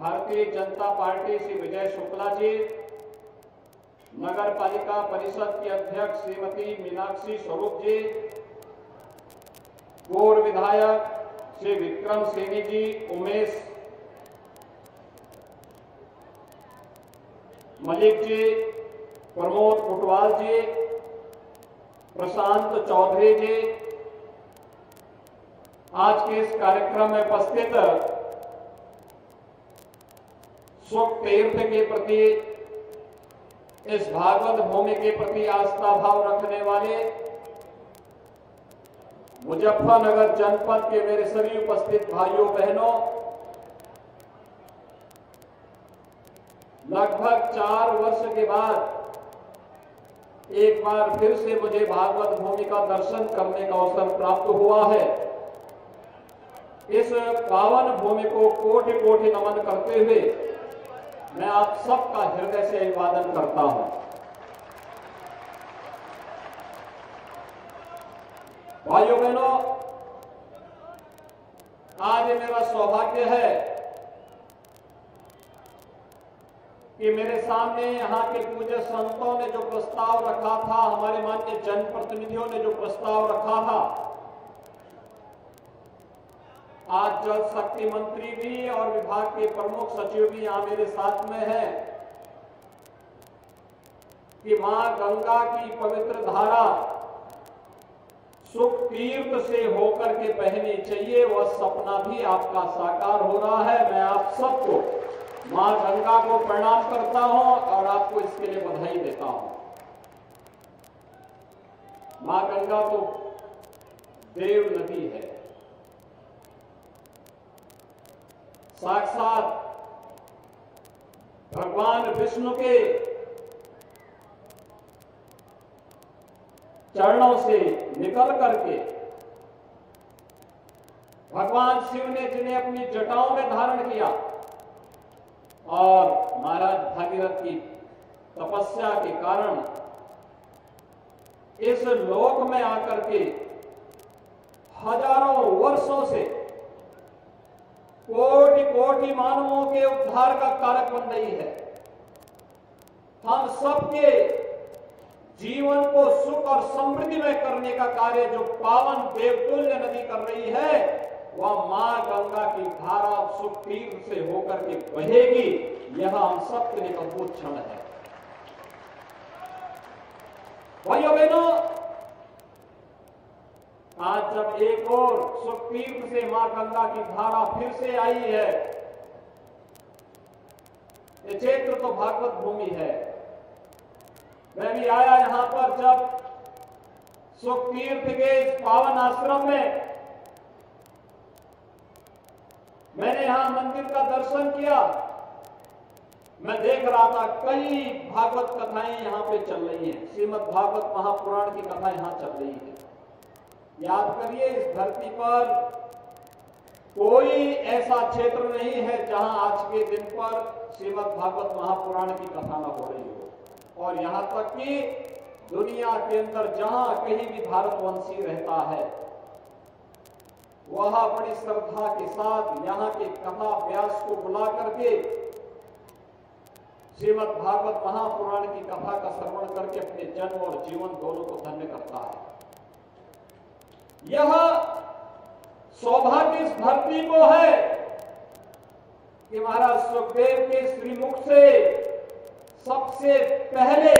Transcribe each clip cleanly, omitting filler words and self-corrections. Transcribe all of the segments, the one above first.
Bharatiya Janata party Shri Vijay Shukla ji, नगर पालिका परिषद की अध्यक्ष श्रीमती मीनाक्षी स्वरूप जी, पूर्व विधायक श्री विक्रम सैनी जी, उमेश मलिक जी, प्रमोद कुटवाल जी, प्रशांत चौधरी जी, आज के इस कार्यक्रम में उपस्थित सुख तीर्थ के प्रति, इस भागवत भूमि के प्रति आस्था भाव रखने वाले मुजफ्फरनगर जनपद के मेरे सभी उपस्थित भाइयों बहनों, लगभग 4 वर्ष के बाद एक बार फिर से मुझे भागवत भूमि का दर्शन करने का अवसर प्राप्त हुआ है। इस पावन भूमि को कोटि कोटि नमन करते हुए मैं आप सबका हृदय से अभिवादन करता हूं। भाइयों बहनों, आज मेरा सौभाग्य है कि मेरे सामने यहाँ के पूज्य संतों ने जो प्रस्ताव रखा था, हमारे माननीय जनप्रतिनिधियों ने जो प्रस्ताव रखा था, आज जल शक्ति मंत्री भी और विभाग के प्रमुख सचिव भी यहां मेरे साथ में हैं कि मां गंगा की पवित्र धारा सुख तीर्थ से होकर के बहनी चाहिए। वह सपना भी आपका साकार हो रहा है। मैं आप सबको मां गंगा को प्रणाम करता हूं और आपको इसके लिए बधाई देता हूं। मां गंगा तो देव नदी है, साक्षात भगवान विष्णु के चरणों से निकल करके भगवान शिव ने जिन्हें अपनी जटाओं में धारण किया और महाराज भागीरथ की तपस्या के कारण इस लोक में आकर के हजारों वर्षों से कोटि कोटि मानवों के उद्धार का कारक बन रही है। हम सबके जीवन को सुख और समृद्धिमय करने का कार्य जो पावन देवतुल्य नदी कर रही है, वह मां गंगा की धारा सुख तीर्थ से होकर के बहेगी। यह हम सबके लिए अद्भुत क्षण है। भाइयों बहनों, आज जब एक और सुख तीर्थ से मां गंगा की धारा फिर से आई है, ये क्षेत्र तो भागवत भूमि है। मैं भी आया यहां पर जब सुख तीर्थ के इस पावन आश्रम में, मैंने यहां मंदिर का दर्शन किया। मैं देख रहा था कई भागवत कथाएं यहां पे चल रही हैं। श्रीमद् भागवत महापुराण की कथा यहां चल रही है। याद करिए, इस धरती पर कोई ऐसा क्षेत्र नहीं है जहां आज के दिन पर श्रीमद् भागवत महापुराण की कथा न हो रही हो। और यहां तक कि दुनिया के अंदर जहां कहीं भी भारतवंशी रहता है, वह बड़ी श्रद्धा के साथ यहां के कथा व्यास को बुला करके श्रीमद् भागवत महापुराण की कथा का श्रवण करके अपने जन्म और जीवन दोनों को धन्य करता है। यह सौभाग्य इस धरती को है कि महाराज सुखदेव के श्रीमुख से सबसे पहले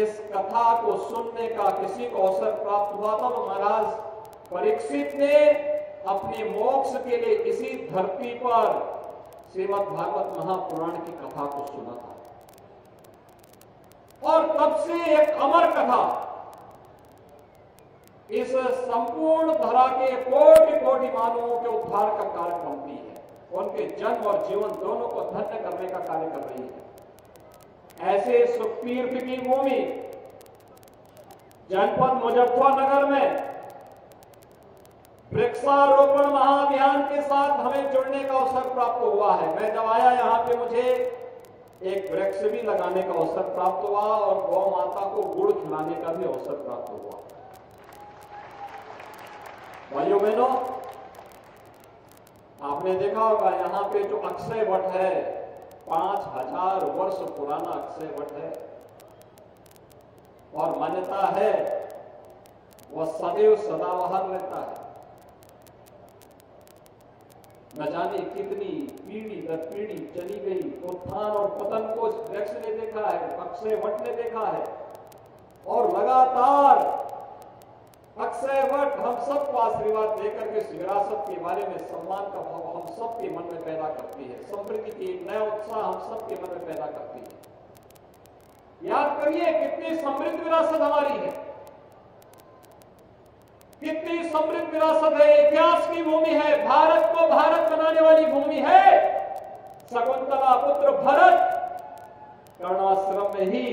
इस कथा को सुनने का किसी को अवसर प्राप्त हुआ था। तो महाराज परीक्षित ने अपने मोक्ष के लिए इसी धरती पर श्रीमद् भागवत महापुराण की कथा को सुना था। और तब से एक अमर कथा इस संपूर्ण धरा के कोटि कोटि मानवों के उद्धार का कार्य बनती है। उनके जन्म और जीवन दोनों को धन्य करने का कार्य कर रही है। ऐसे सुख तीर्थ की भूमि जनपद मुजफ्फरनगर में वृक्षारोपण महाअभियान के साथ हमें जुड़ने का अवसर प्राप्त हुआ है। मैं जब आया यहाँ पे मुझे एक वृक्ष भी लगाने का अवसर प्राप्त हुआ और गौ माता को गुड़ खिलाने का भी अवसर प्राप्त हुआ। भाइयों बहनों, आपने देखा होगा यहां पे जो अक्षय वट है 5000 वर्ष पुराना अक्षय वट है और मान्यता है वह सदैव सदाबहार रहता है। न जाने कितनी पीढ़ी दर पीढ़ी चली गई, उत्थान और पतन को वृक्ष ने देखा है, अक्षय वट ने देखा है और लगातार अक्षय वट हम सबको आशीर्वाद देकर के विरासत के बारे में सम्मान का भाव हम सबके मन में पैदा करती है, समृद्धि की एक नया उत्साह हम सबके मन में पैदा करती है। याद करिए कितनी समृद्ध विरासत हमारी है, कितनी समृद्ध विरासत है, इतिहास की भूमि है, भारत को भारत बनाने वाली भूमि है। शकुंतला पुत्र भरत कर्णाश्रम में ही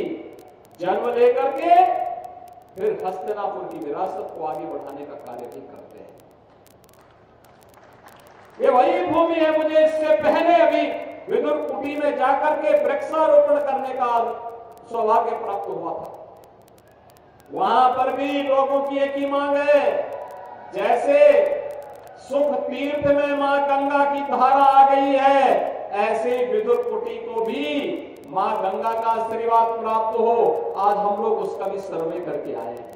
जन्म लेकर के फिर हस्तिनापुर की विरासत को आगे बढ़ाने का कार्य भी करते हैं। ये वही भूमि है, मुझे इससे पहले अभी विदुर कुटी में जाकर के वृक्षारोपण करने का सौभाग्य प्राप्त हुआ था। वहां पर भी लोगों की एक ही मांग है, जैसे सुख तीर्थ में मां गंगा की धारा आ गई है, ऐसे विदुर कुटी को भी मां गंगा का आशीर्वाद प्राप्त हो। आज हम लोग उसका भी सर्वे करके आए हैं।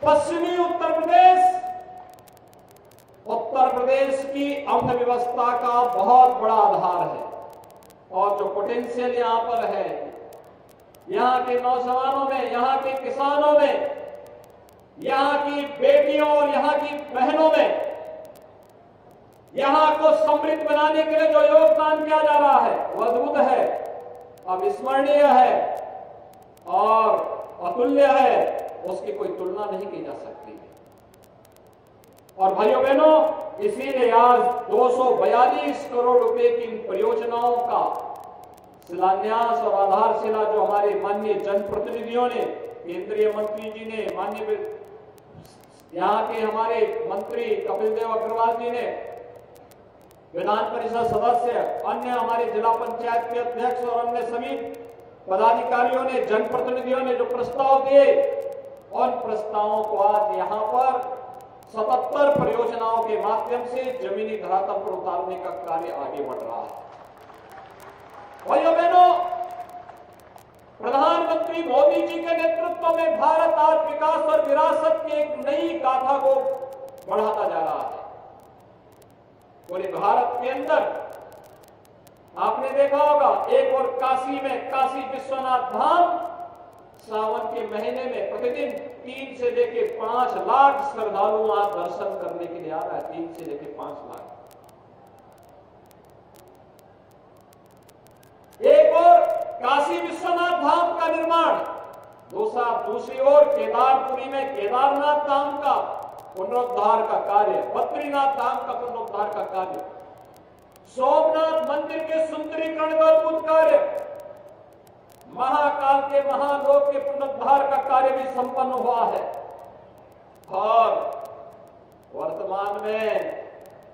पश्चिमी उत्तर प्रदेश की अर्थव्यवस्था का बहुत बड़ा आधार है और जो पोटेंशियल यहां पर है, यहां के नौजवानों में, यहां के किसानों में, यहां की बेटियों और यहां की बहनों में, यहां को समृद्ध बनाने के लिए जो योगदान किया जा रहा है वह अद्भुत है, अविस्मरणीय है और अतुल्य है, उसकी कोई तुलना नहीं की जा सकती। और भाइयों बहनों, इसीलिए आज 242 करोड़ रुपए की इन परियोजनाओं का शिलान्यास और आधारशिला जो हमारे माननीय जनप्रतिनिधियों ने, केंद्रीय मंत्री जी ने, माननीय यहाँ के हमारे मंत्री कपिल देव अग्रवाल जी ने, विधान परिषद सदस्य, अन्य हमारे जिला पंचायत के अध्यक्ष और अन्य सभी पदाधिकारियों ने, जनप्रतिनिधियों ने जो प्रस्ताव दिए, उन प्रस्तावों को आज यहाँ पर 77 परियोजनाओं के माध्यम से जमीनी धरातल पर उतारने का कार्य आगे बढ़ रहा है। भाइयों बहनों, प्रधानमंत्री मोदी जी के नेतृत्व में भारत आज विकास और विरासत की एक नई गाथा को बढ़ाता जा रहा है। पूरे भारत के अंदर आपने देखा होगा, एक और काशी में काशी विश्वनाथ धाम सावन के महीने में प्रतिदिन 3 से लेकर 5 लाख श्रद्धालु वहां दर्शन करने के लिए आ रहा है। 3 से लेकर 5 लाख। एक और काशी विश्वनाथ धाम का निर्माण, दूसरी ओर केदारपुरी में केदारनाथ धाम का पुनरुद्धार का कार्य, बद्रीनाथ धाम का पुनरुद्धार का कार्य, सोमनाथ मंदिर के सुंदरीकरण का अद्भुत कार्य, महाकाल के महालोक के पुनरुद्धार का कार्य भी संपन्न हुआ है और वर्तमान में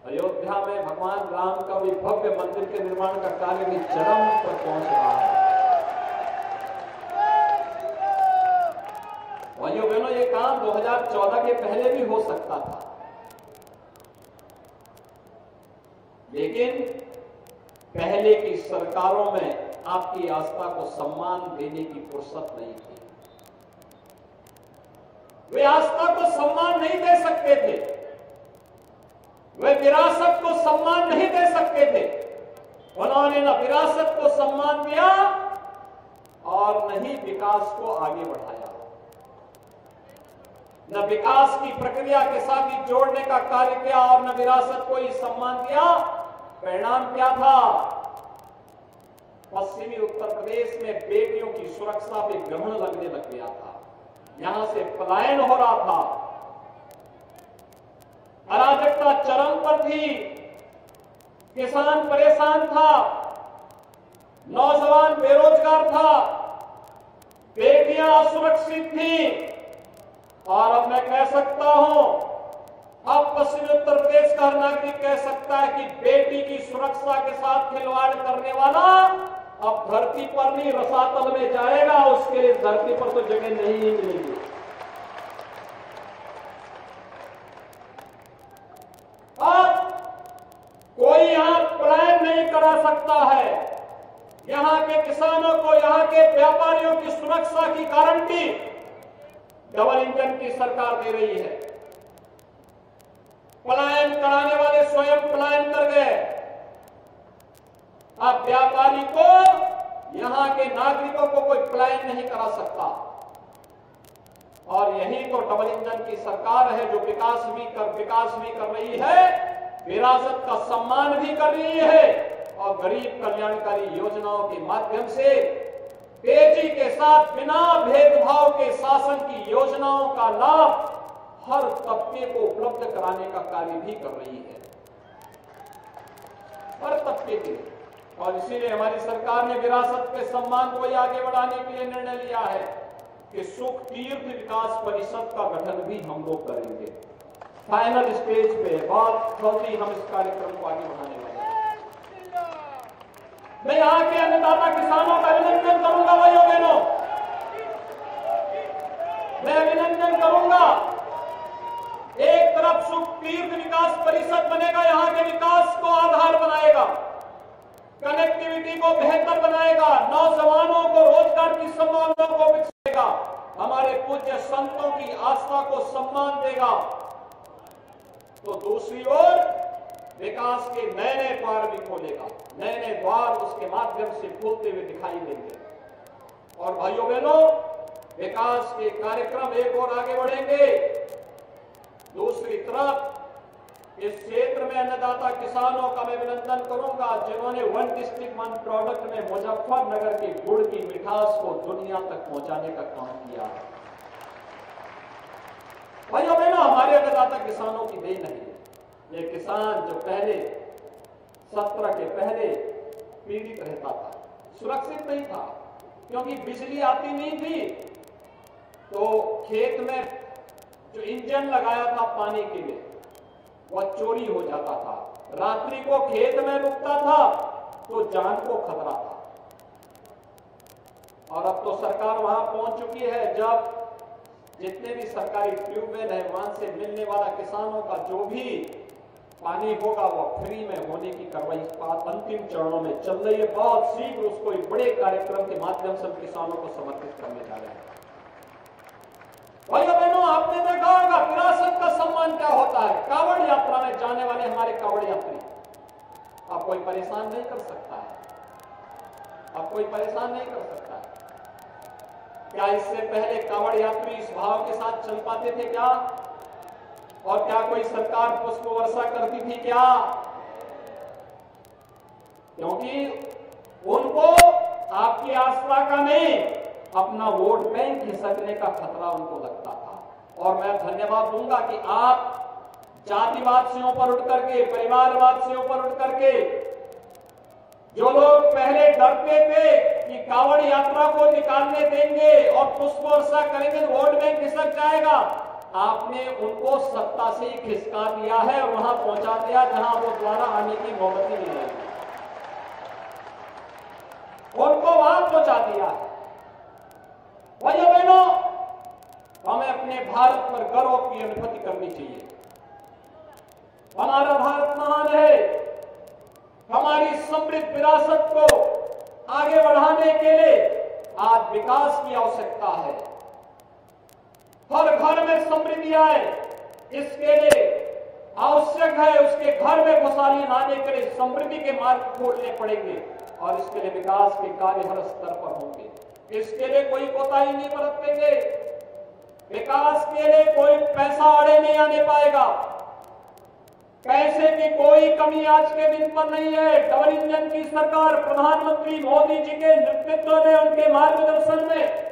अयोध्या में भगवान राम का भी भव्य मंदिर के निर्माण का कार्य भी चरम पर पहुंच रहा है। भाइयों बहनों, ये काम 2014 के पहले भी हो सकता था, लेकिन पहले की सरकारों में आपकी आस्था को सम्मान देने की फुर्सत नहीं थी। वे आस्था को सम्मान नहीं दे सकते थे, वे विरासत को सम्मान नहीं दे सकते थे। उन्होंने न विरासत को सम्मान दिया और न ही विकास को आगे बढ़ाया, न विकास की प्रक्रिया के साथ ही जोड़ने का कार्य किया और न विरासत को ही सम्मान दिया। परिणाम क्या था? पश्चिमी उत्तर प्रदेश में बेटियों की सुरक्षा पे ग्रहण लगने लग गया था, यहां से पलायन हो रहा था, अराजकता चरम पर थी, किसान परेशान था, नौजवान बेरोजगार था, बेटियां असुरक्षित थी। और अब मैं कह सकता हूं, अब पश्चिमी उत्तर प्रदेश का हर नागरिक कह सकता है कि बेटी की सुरक्षा के साथ खिलवाड़ करने वाला अब धरती पर नहीं रसातल में जाएगा, उसके लिए धरती पर तो जगह नहीं मिलेगी। अब कोई यहां प्लान नहीं करा सकता है। यहां के किसानों को, यहां के व्यापारियों की सुरक्षा की गारंटी डबल इंजन की सरकार दे रही है। पलायन कराने वाले स्वयं पलायन कर गए। अब व्यापारी को, यहां के नागरिकों को कोई पलायन नहीं करा सकता। और यही तो डबल इंजन की सरकार है जो विकास भी कर रही है, विरासत का सम्मान भी कर रही है और गरीब कल्याणकारी योजनाओं के माध्यम से तेजी के साथ बिना भेदभाव के शासन की योजनाओं का लाभ हर तबके को उपलब्ध कराने का कार्य भी कर रही है, हर तबके के। और इसीलिए हमारी सरकार ने विरासत के सम्मान को आगे बढ़ाने के लिए निर्णय लिया है कि सुख तीर्थ विकास परिषद का गठन भी हम लोग करेंगे। फाइनल स्टेज पे बहुत जल्दी हम इस कार्यक्रम को आगे बढ़ाने वाले हैं। मैं यहाँ के अन्नदाता किसानों का अभिनंदन करूंगा भाइयों बहनों, मैं अभिनंदन करूंगा। एक तरफ सुख तीर्थ विकास परिषद बनेगा, यहाँ के विकास को आधार बनाएगा, कनेक्टिविटी को बेहतर बनाएगा, नौजवानों को रोजगार की संभावनाओं को विकसितेगा, हमारे पूज्य संतों की आस्था को सम्मान देगा। तो दूसरी ओर विकास के नए नए द्वार भी खोलेगा, नए नए द्वार उसके माध्यम से खुलते हुए दिखाई देंगे। और भाइयों बहनों, विकास के कार्यक्रम एक और आगे बढ़ेंगे। दूसरी तरफ इस क्षेत्र में अन्नदाता किसानों का मैं अभिनंदन करूंगा जिन्होंने वन डिस्ट्रिक्ट वन प्रोडक्ट में मुजफ्फरनगर के गुड़ की मिठास को दुनिया तक पहुंचाने का काम किया है। भाइयों बहनों, हमारे अन्नदाता किसानों की देन नहीं है। ये किसान जो पहले 17 के पहले पीड़ित रहता था, सुरक्षित नहीं था, क्योंकि बिजली आती नहीं थी, तो खेत में जो इंजन लगाया था पानी के लिए वह चोरी हो जाता था, रात्रि को खेत में रुकता था तो जान को खतरा था। और अब तो सरकार वहां पहुंच चुकी है, जब जितने भी सरकारी ट्यूबवेल है वहां से मिलने वाला किसानों का जो भी पानी होगा वह फ्री में होने की कार्रवाई अंतिम चरणों में चल रही है। बहुत शीघ्र उसको एक बड़े कार्यक्रम के माध्यम से किसानों को समर्पित करने जा रहे हैं। भाइयों बहनों, आपने देखा होगा विरासत का सम्मान क्या होता है। कांवड़ यात्रा में जाने वाले हमारे कांवड़ यात्री, अब कोई परेशान नहीं कर सकता है, अब कोई परेशान नहीं कर सकता है। क्या इससे पहले कांवड़ यात्री इस भाव के साथ चल पाते थे क्या? और क्या कोई सरकार पुष्प वर्षा करती थी क्या? क्योंकि उनको आपकी आस्था का नहीं, अपना वोट बैंक खिसकने का खतरा उनको लगता था। और मैं धन्यवाद दूंगा कि आप जातिवाद से ऊपर उठ करके, परिवारवाद से ऊपर उठ करके, जो लोग पहले डरते थे कि कांवड़ यात्रा को निकालने देंगे और पुष्प वर्षा करेंगे तो वोट बैंक खिसक जाएगा, आपने उनको सत्ता से ही खिसका दिया है और वहां पहुंचा दिया जहां वो दोबारा आने की नौबत ही नहीं आएगी। उनको वहां पहुंचा दिया है। भाइयों बहनों, हमें अपने भारत पर गर्व की अनुभूति करनी चाहिए। हमारा भारत महान है। हमारी समृद्ध विरासत को आगे बढ़ाने के लिए आज विकास की आवश्यकता है। हर घर में समृद्धि आए, इसके लिए आवश्यक है उसके घर में खुशहाली लाने के लिए समृद्धि के मार्ग खोलने पड़ेंगे और इसके लिए विकास के कार्य हर स्तर पर होंगे। इसके लिए कोई कोताही नहीं बरतेंगे। विकास के लिए कोई पैसा आड़े नहीं आने पाएगा। पैसे की कोई कमी आज के दिन पर नहीं है। डबल इंजन की सरकार प्रधानमंत्री मोदी जी के नेतृत्व में, उनके मार्गदर्शन में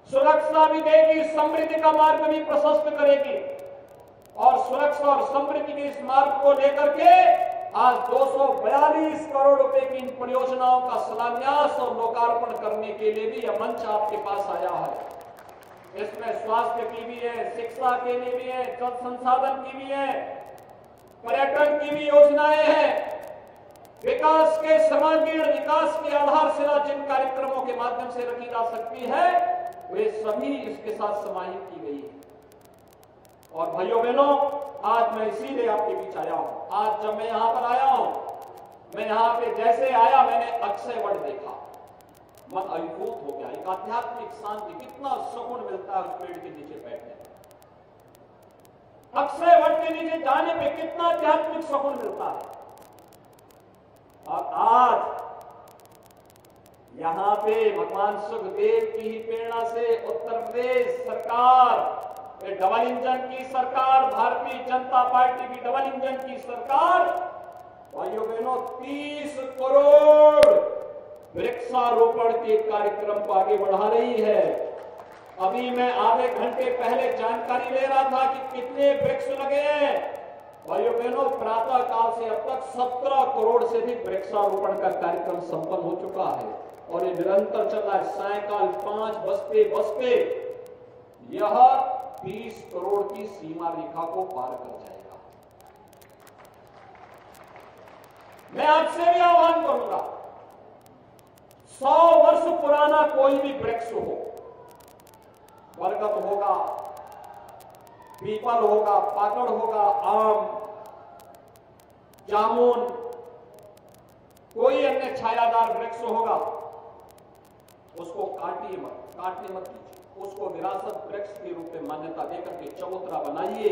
सुरक्षा भी देगी, समृद्धि का मार्ग भी प्रशस्त करेगी। और सुरक्षा और समृद्धि के इस मार्ग को लेकर के आज 242 करोड़ रुपए की इन परियोजनाओं का शिलान्यास और लोकार्पण करने के लिए भी यह मंच आपके पास आया है। इसमें स्वास्थ्य की भी है, शिक्षा के लिए भी है, जल संसाधन की भी है, पर्यटन की भी योजनाएं हैं। विकास के सर्वांगीण विकास की आधारशिला जिन कार्यक्रमों के माध्यम से रखी जा सकती है वे सभी इसके साथ समाहित की गई है। और भाइयों बहनों, आज मैं इसीलिए आपके बीच आया हूं। आज जब मैं यहां पर आया हूं, मैं यहां पे जैसे आया मैंने अक्षय वट देखा, मन अभिभूत हो गया। एक आध्यात्मिक शांति, कितना सुकून मिलता है उस पेड़ के नीचे बैठने में। अक्षय वट के नीचे जाने पे कितना आध्यात्मिक सुकून मिलता है। और आज यहां पे भगवान सुखदेव की ही प्रेरणा से उत्तर प्रदेश सरकार, डबल इंजन की सरकार, भारतीय जनता पार्टी की डबल इंजन की सरकार, भाइयों बहनों 30 करोड़ वृक्षारोपण के कार्यक्रम को आगे बढ़ा रही है। अभी मैं आधे घंटे पहले जानकारी ले रहा था कि कितने वृक्ष लगे हैं। भाइयों बहनों, प्रातः काल से अब तक 17 करोड़ से अधिक वृक्षारोपण का कार्यक्रम संपन्न हो चुका है और ये निरंतर चल रहा है। सायकाल 5 बजते यह 30 करोड़ की सीमा रेखा को पार कर जाएगा। मैं आपसे भी आह्वान करूंगा, 100 वर्ष पुराना कोई भी वृक्ष हो, बरगद होगा, पीपल होगा, पाकड़ होगा, आम, जामुन, कोई अन्य छायादार वृक्ष होगा, उसको काटने मत कीजिए। उसको विरासत वृक्ष के रूप में मान्यता देकर के चबूतरा बनाइए,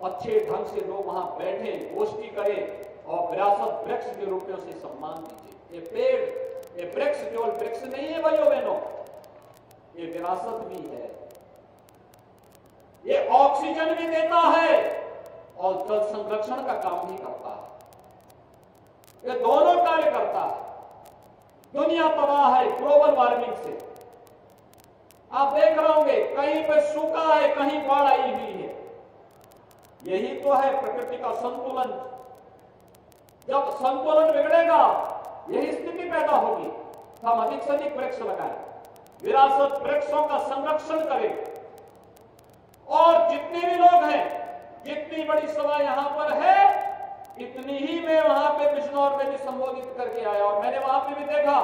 अच्छे ढंग से लोग वहां बैठे, गोष्ठी करें और विरासत वृक्ष के रूप में उसे सम्मान दीजिए। ये पेड़, ये वृक्ष केवल वृक्ष नहीं है भाइयों बहनों, ये विरासत भी है, ये ऑक्सीजन भी देता है और जल संरक्षण का काम भी करता है। ये दोनों कार्य करता है। दुनिया तबाह है ग्लोबल वार्मिंग से, आप देख रहे होंगे कहीं पे सूखा है, कहीं बाढ़ आई हुई है। यही तो है प्रकृति का संतुलन। जब संतुलन बिगड़ेगा यही स्थिति पैदा होगी। हम अधिक से अधिक वृक्ष लगाएं, विरासत वृक्षों का संरक्षण करें और जितने भी लोग हैं, जितनी बड़ी सभा यहां पर है, इतनी ही मैं वहां पे बिजनौर में भी संबोधित करके आया और मैंने वहां पे भी देखा,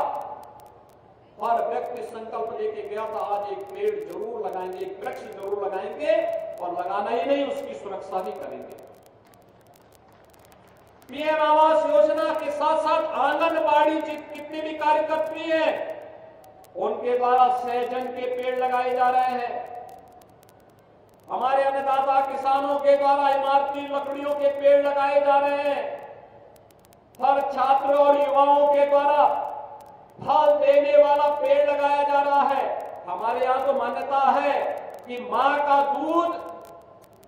हर व्यक्ति संकल्प लेके गया था, आज एक पेड़ जरूर लगाएंगे, एक वृक्ष जरूर लगाएंगे और लगाना ही नहीं, उसकी सुरक्षा भी करेंगे। पीएम आवास योजना के साथ साथ आंगनबाड़ी कितने भी कार्यकर्त्री हैं, उनके द्वारा सहजन के पेड़ लगाए जा रहे हैं। हमारे अन्नदाता किसानों के द्वारा इमारती लकड़ियों के पेड़ लगाए जा रहे हैं। हर छात्र और युवाओं के द्वारा फल देने वाला पेड़ लगाया जा रहा है। हमारे यहां तो मान्यता है कि मां का दूध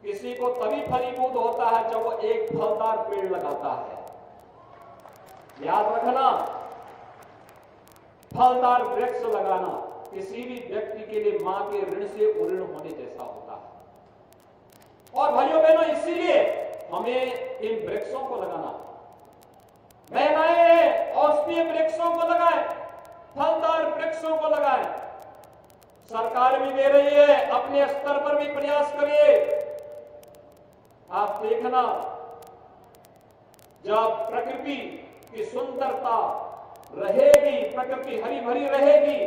किसी को तभी फलीभूत होता है जब वो एक फलदार पेड़ लगाता है। याद रखना, फलदार वृक्ष लगाना किसी भी व्यक्ति के लिए मां के ऋण से उऋण होने जैसा होता है। और भाइयों बहनों, इसीलिए हमें इन वृक्षों को लगाना, महिलाएं औषधीय वृक्षों को लगाएं, फलदार वृक्षों को लगाएं। सरकार भी दे रही है, अपने स्तर पर भी प्रयास करिए। आप देखना, जब प्रकृति की सुंदरता रहेगी, प्रकृति हरी भरी रहेगी,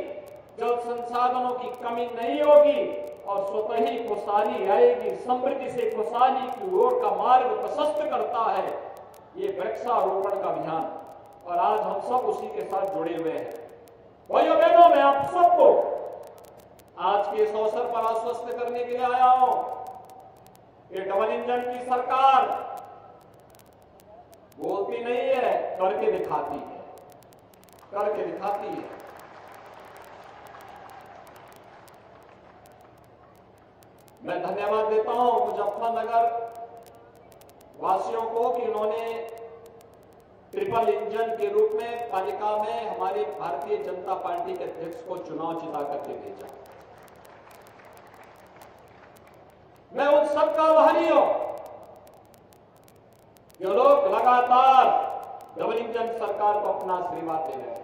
जल संसाधनों की कमी नहीं होगी और स्वतः ही खुशहाली आएगी। समृद्धि से खुशहाली की ओर का मार्ग प्रशस्त करता है ये वृक्षारोपण का अभियान, और आज हम सब उसी के साथ जुड़े हुए हैं। भाइयों बहनों, मैं आप सबको आज के इस अवसर पर आश्वस्त करने के लिए आया हूं कि डबल इंजन की सरकार बोलती नहीं है, करके दिखाती है, करके दिखाती है। मैं धन्यवाद देता हूं मुजफ्फरनगर वासियों को कि उन्होंने ट्रिपल इंजन के रूप में पालिका में हमारे भारतीय जनता पार्टी के अध्यक्ष को चुनाव जिता करके भेजा। मैं उन सबका आभारी हूं जो लोग लगातार डबल इंजन सरकार को अपना आशीर्वाद दे रहे हैं।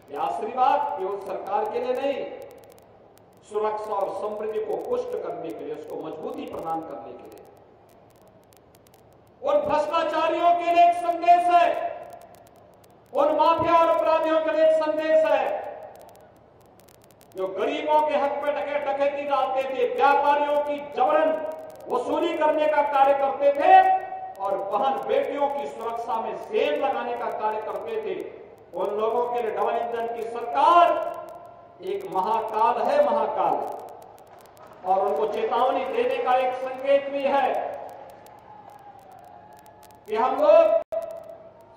यह आशीर्वाद केवल सरकार के लिए नहीं, सुरक्षा और समृद्धि को पुष्ट करने के लिए, उसको मजबूती प्रदान करने के लिए, उन भ्रष्टाचारियों के लिए एक संदेश है, उन माफिया और अपराधियों के लिए एक संदेश है जो गरीबों के हक में डकैती डालते थे, व्यापारियों की जबरन वसूली करने का कार्य करते थे और बहन बेटियों की सुरक्षा में सेल लगाने का कार्य करते थे। उन लोगों के लिए डबल इंजन की सरकार एक महाकाल है, महाकाल, और उनको चेतावनी देने का एक संकेत भी है कि हम लोग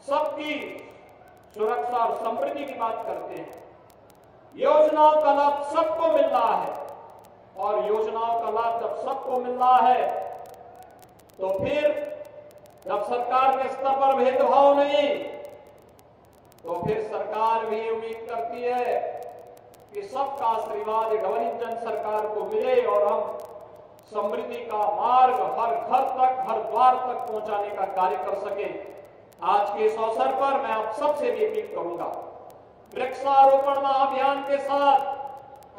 सबकी सुरक्षा और समृद्धि की बात करते हैं। योजनाओं का लाभ सबको मिल रहा है और योजनाओं का लाभ जब सबको मिल रहा है तो फिर जब सरकार के स्तर पर भेदभाव नहीं, तो फिर सरकार भी उम्मीद करती है कि सबका आशीर्वाद डबल इंजन सरकार को मिले और हम समृद्धि का मार्ग हर घर तक, हर द्वार तक पहुंचाने का कार्य कर सके। आज के इस अवसर पर मैं आप सबसे भी अपील करूंगा, वृक्षारोपण महाअभियान के साथ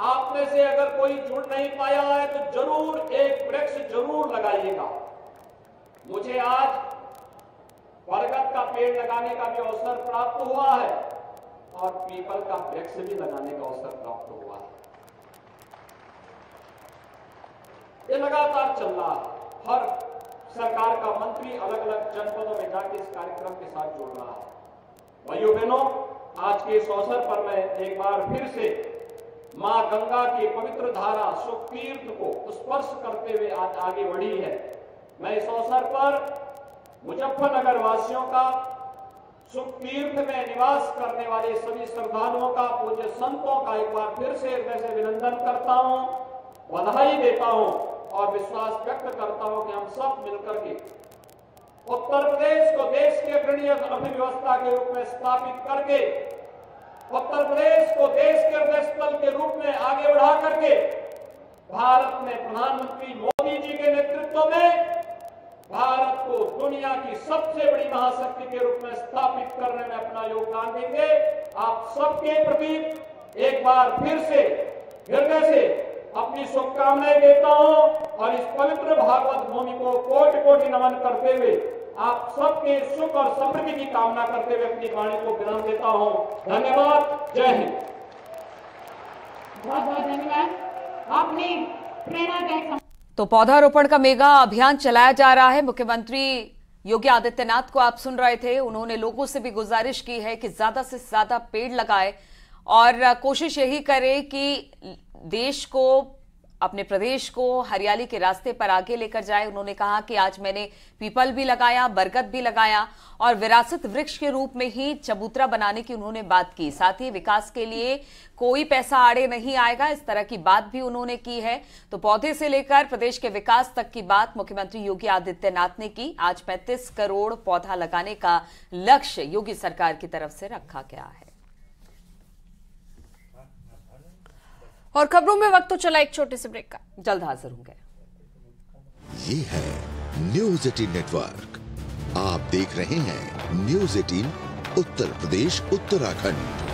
आप में से अगर कोई जुड़ नहीं पाया है तो जरूर एक वृक्ष जरूर लगाइएगा। मुझे आज बरगद का पेड़ लगाने का भी अवसर प्राप्त हुआ है और पीपल का वृक्ष भी लगाने का अवसर प्राप्त हुआ है। ये लगातार चल रहा है। हर सरकार का मंत्री अलग अलग जनपदों में जाके इस कार्यक्रम के साथ जुड़ रहा है। भाइयों बहनों, आज के इस अवसर पर मैं एक बार फिर से मां गंगा की पवित्र धारा सुख तीर्थ को स्पर्श करते हुए आज आगे बढ़ी है। मैं इस अवसर पर मुजफ्फरनगर वासियों का, सुख तीर्थ में निवास करने वाले सभी श्रद्धालुओं का, पूज्य संतों का एक बार फिर से हृदय से अभिनंदन करता हूं, बधाई देता हूं और विश्वास व्यक्त करता हूं कि हम सब मिलकर के उत्तर प्रदेश को देश के अग्रणी अर्थव्यवस्था के रूप में स्थापित करके, उत्तर प्रदेश को देश के हृदय स्थल के रूप में आगे बढ़ा करके भारत में प्रधानमंत्री मोदी जी के नेतृत्व में भारत को दुनिया की सबसे बड़ी महाशक्ति के रूप में स्थापित करने में अपना योगदान देंगे। आप सबके प्रति एक बार फिर से हृदय से अपनी शुभकामनाएं देता हूं और इस पवित्र भागवत भूमि को कोटि कोटि नमन करते हुए आप सबके सुख और समृद्धि की कामना करते हुए अपनी वाणी को विराम देता हूं। धन्यवाद। जय हिंद। बहुत बहुत धन्यवाद। आपने प्रेरणादायक। तो पौधारोपण का मेगा अभियान चलाया जा रहा है। मुख्यमंत्री योगी आदित्यनाथ को आप सुन रहे थे। उन्होंने लोगों से भी गुजारिश की है कि ज्यादा से ज्यादा पेड़ लगाए और कोशिश यही करें कि देश को, अपने प्रदेश को हरियाली के रास्ते पर आगे लेकर जाए। उन्होंने कहा कि आज मैंने पीपल भी लगाया, बरगद भी लगाया और विरासत वृक्ष के रूप में ही चबूतरा बनाने की उन्होंने बात की। साथ ही विकास के लिए कोई पैसा आड़े नहीं आएगा, इस तरह की बात भी उन्होंने की है। तो पौधे से लेकर प्रदेश के विकास तक की बात मुख्यमंत्री योगी आदित्यनाथ ने की। आज 35 करोड़ पौधा लगाने का लक्ष्य योगी सरकार की तरफ से रखा गया है। और खबरों में वक्त तो चला एक छोटे से ब्रेक का, जल्द हाजिर होंगे। ये है न्यूज़ 18 नेटवर्क। आप देख रहे हैं न्यूज़ 18 उत्तर प्रदेश उत्तराखंड।